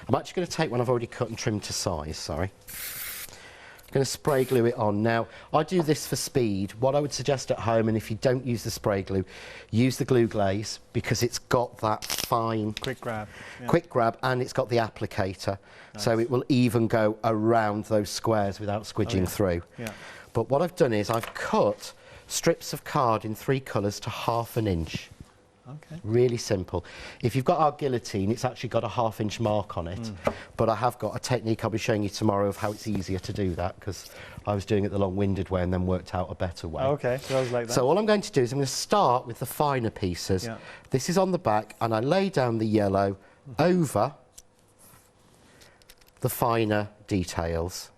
I'm actually going to take one I've already cut and trimmed to size, sorry. I'm going to spray glue it on. Now, I do this for speed. What I would suggest at home, and if you don't use the spray glue, use the glue glaze, because it's got that fine... Quick grab. Yeah. Quick grab, and it's got the applicator. Nice. So it will even go around those squares without squidging through. Yeah. But what I've done is I've cut strips of card in 3 colours to 1/2 inch. Okay. Really simple. If you've got our guillotine, it's actually got a 1/2 inch mark on it. But I have got a technique I'll be showing you tomorrow of how it's easier to do that, because I was doing it the long-winded way and then worked out a better way. Oh, okay, so I was like that. So all I'm going to do is I'm going to start with the finer pieces. Yeah. This is on the back, and I lay down the yellow over the finer details.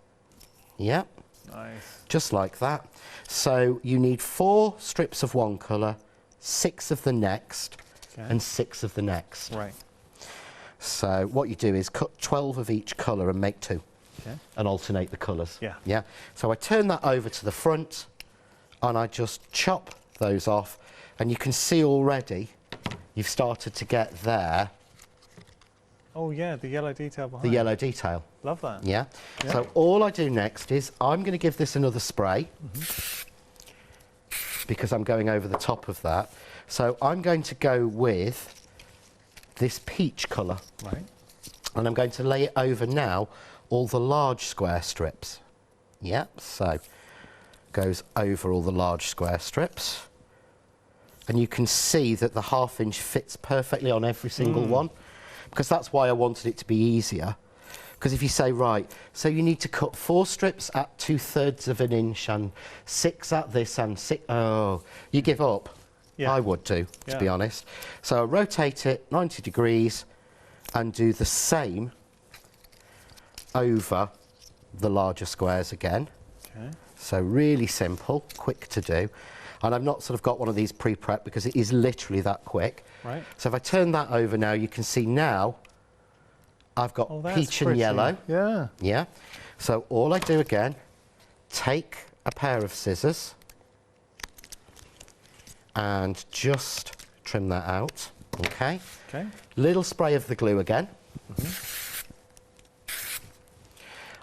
Yep. Nice. Just like that. So you need 4 strips of one colour, 6 of the next, and 6 of the next. Right. So what you do is cut 12 of each colour and make 2. And alternate the colours. Yeah. So I turn that over to the front, and I just chop those off, and you can see already you've started to get there. Oh yeah, the yellow detail behind. The yellow detail. Love that. Yeah. So all I do next is I'm going to give this another spray, because I'm going over the top of that. So I'm going to go with this peach colour. Right. And I'm going to lay it over now all the large square strips. Yeah, so goes over all the large square strips. And you can see that the 1/2 inch fits perfectly on every single one, because that's why I wanted it to be easier. Because if you say, right, so you need to cut 4 strips at 2/3 of an inch and 6 at this and 6, oh, you give up. Yeah. I would do, to be honest. So I rotate it 90 degrees and do the same over the larger squares again. Okay. So really simple, quick to do. And I've not sort of got one of these pre-prepped because it is literally that quick. Right. So if I turn that over now, you can see now I've got peach and pretty. yellow. Yeah. Yeah. So all I do again, take a pair of scissors and just trim that out. Okay. Okay. Little spray of the glue again.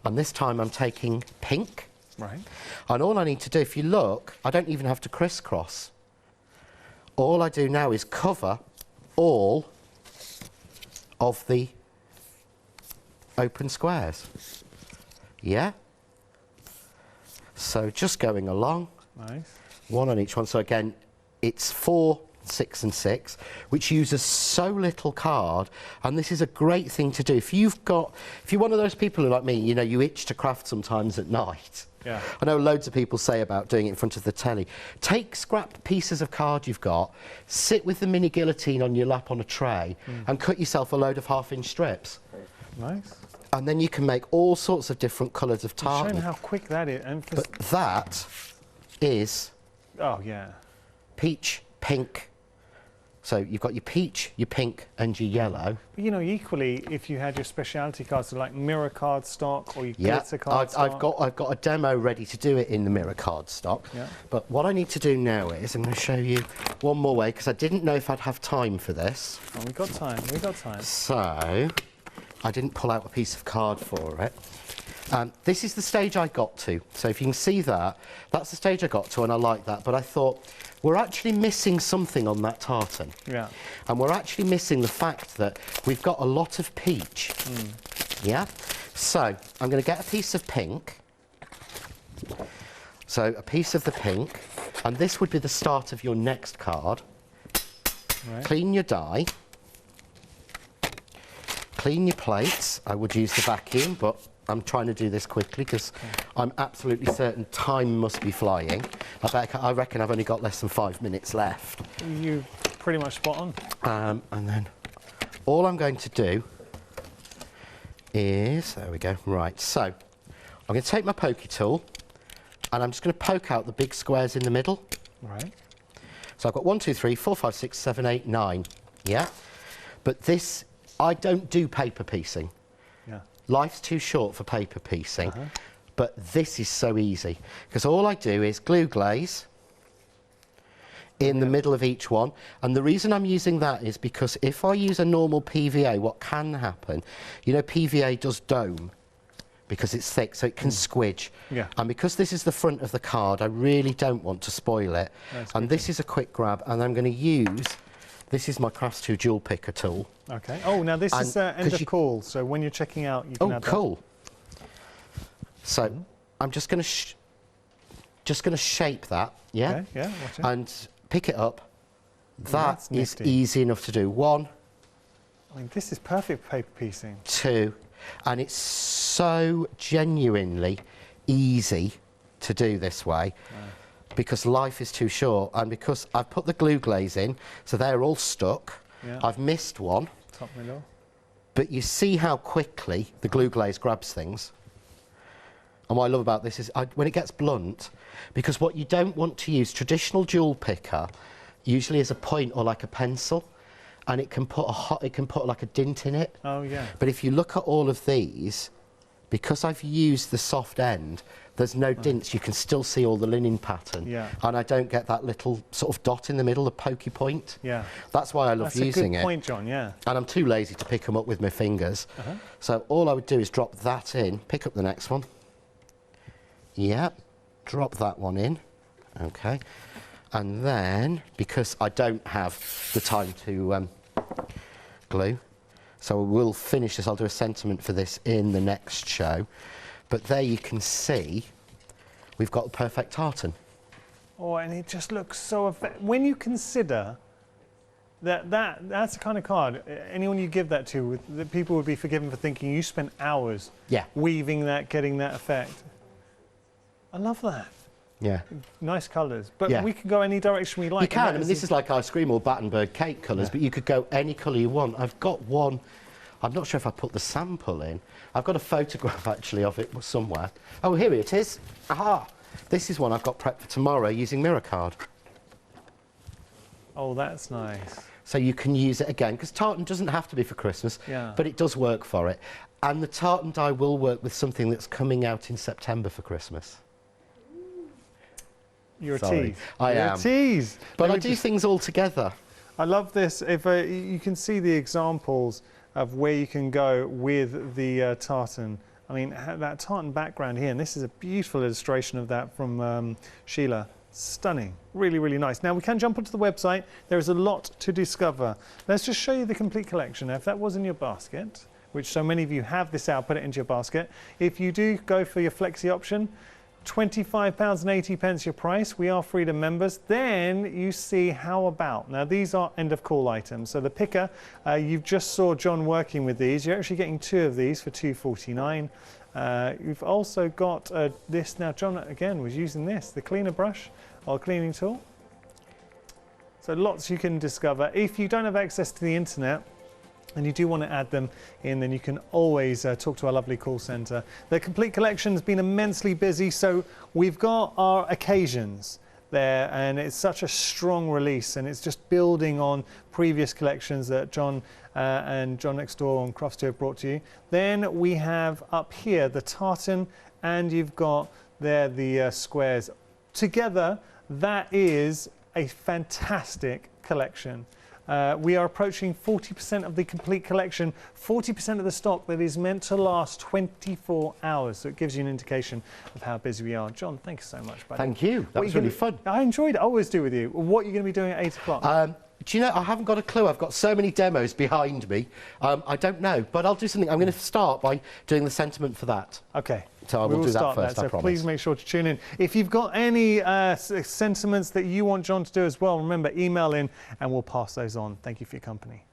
And this time I'm taking pink. Right. And all I need to do, if you look, I don't even have to crisscross. All I do now is cover all of the open squares. Yeah? So just going along, Nice. one on each one. So again, it's 4, 6 and 6, which uses so little card, and this is a great thing to do. If you're one of those people who, like me, you know, you itch to craft sometimes at night. Yeah. I know loads of people say about doing it in front of the telly. Take scrap pieces of card you've got, sit with the mini guillotine on your lap on a tray, and cut yourself a load of 1/2 inch strips. Nice. And then you can make all sorts of different colours of It's showing tartan. how quick that is. And But that is oh, yeah. peach, pink. So you've got your peach, your pink and your yellow. But, you know, equally, if you had your specialty cards, so like mirror card stock or your Yeah, glitter card stock. I've got a demo ready to do it in the mirror card stock. Yeah. But what I need to do now is I'm going to show you one more way, because I didn't know if I'd have time for this. Oh, we got time. We got time. So I didn't pull out a piece of card for it. This is the stage I got to. So if you can see that, that's the stage I got to, and I like that. But I thought, we're actually missing something on that tartan. Yeah. And we're actually missing the fact that we've got a lot of peach. Yeah? So I'm going to get a piece of pink. So a piece of the pink. And this would be the start of your next card. Right. Clean your die. Clean your plates. I would use the vacuum, but I'm trying to do this quickly because I'm absolutely certain time must be flying. I reckon I've only got less than 5 minutes left. You pretty much spot on. And then all I'm going to do is, there we go, right, so I'm going to take my pokey tool and I'm just going to poke out the big squares in the middle. Right. So I've got 1, 2, 3, 4, 5, 6, 7, 8, 9, yeah? But this, I don't do paper piecing. Yeah. Life's too short for paper piecing, but this is so easy because all I do is glue glaze in the middle of each one, and the reason I'm using that is because if I use a normal PVA, what can happen, you know, PVA does dome because it's thick, so it can squidge. Yeah. And because this is the front of the card, I really don't want to spoil it. And this is a quick grab, and I'm going to use, this is my Crafts 2 jewel picker tool. Okay. Oh, now this is end 'cause of call, so when you're checking out, you can Oh, add cool. So I'm just going to shape that, yeah? that. Okay. Yeah. Watch it. And pick it up. That that's is nifty. easy enough to do. 1, I mean, this is perfect for paper piecing. 2, and it's so genuinely easy to do this way because life is too short, and because I've put the glue glaze in, so they're all stuck. Yeah. I've missed one, Top middle. but you see how quickly the glue glaze grabs things. And what I love about this is when it gets blunt, because what you don't want to use, traditional jewel picker usually is a point or like a pencil, and it can put like a dint in it. Oh yeah. But if you look at all of these, because I've used the soft end, there's no dints. You can still see all the linen pattern. Yeah. And I don't get that little sort of dot in the middle, the pokey point. Yeah. That's why I love That's using a good it. point, John. Yeah. And I'm too lazy to pick them up with my fingers. So all I would do is drop that in, pick up the next one. Yeah, drop that one in. Okay. And then, because I don't have the time to glue, so we'll finish this. I'll do a sentiment for this in the next show. But there you can see we've got the perfect tartan. Oh, and it just looks so when you consider that's the kind of card, anyone you give that to, that people would be forgiven for thinking you spent hours weaving that, getting that effect. I love that. Yeah. Nice colours. But we can go any direction we like. You can. I mean, this is like ice cream or Battenberg cake colours, but you could go any colour you want. I've got one. I'm not sure if I put the sample in. I've got a photograph, actually, of it somewhere. Oh, here it is. Aha! This is one I've got prepped for tomorrow using Mirror Card. Oh, that's nice. So you can use it again, because tartan doesn't have to be for Christmas, but it does work for it. And the tartan die will work with something that's coming out in September for Christmas. You're a tease. I am. You're a tease. But I do things all together. I love this. If you can see the examples of where you can go with the tartan. I mean, that tartan background here, and this is a beautiful illustration of that from Sheila. Stunning. Really, really nice. Now, we can jump onto the website. There is a lot to discover. Let's just show you the complete collection. Now, if that was in your basket, which so many of you have this out, put it into your basket. If you do go for your flexi option, £25.80 your price. We are Freedom members. Then you see how about. Now, these are end of call items. So the picker, you've just saw John working with these. You're actually getting 2 of these for £2.49. You've also got this. Now, John, again, was using this, the cleaner brush or cleaning tool. So lots you can discover. If you don't have access to the internet, and you do want to add them in, then you can always talk to our lovely call centre. The complete collection has been immensely busy, so we've got our occasions there, and it's such a strong release, and it's just building on previous collections that John and John Next Door and Crofts have brought to you. Then we have up here the tartan, and you've got there the squares. Together, that is a fantastic collection. We are approaching 40% of the complete collection, 40% of the stock that is meant to last 24 hours. So it gives you an indication of how busy we are. John, thank you so much, buddy. Thank you. That was really fun. I enjoyed it. I always do with you. What are you going to be doing at 8 o'clock? Do you know, I haven't got a clue. I've got so many demos behind me. I don't know, but I'll do something. I'm going to start by doing the sentiment for that. Okay. So I will do that first, I so promise. Please make sure to tune in. If you've got any sentiments that you want John to do as well, remember, email in and we'll pass those on. Thank you for your company.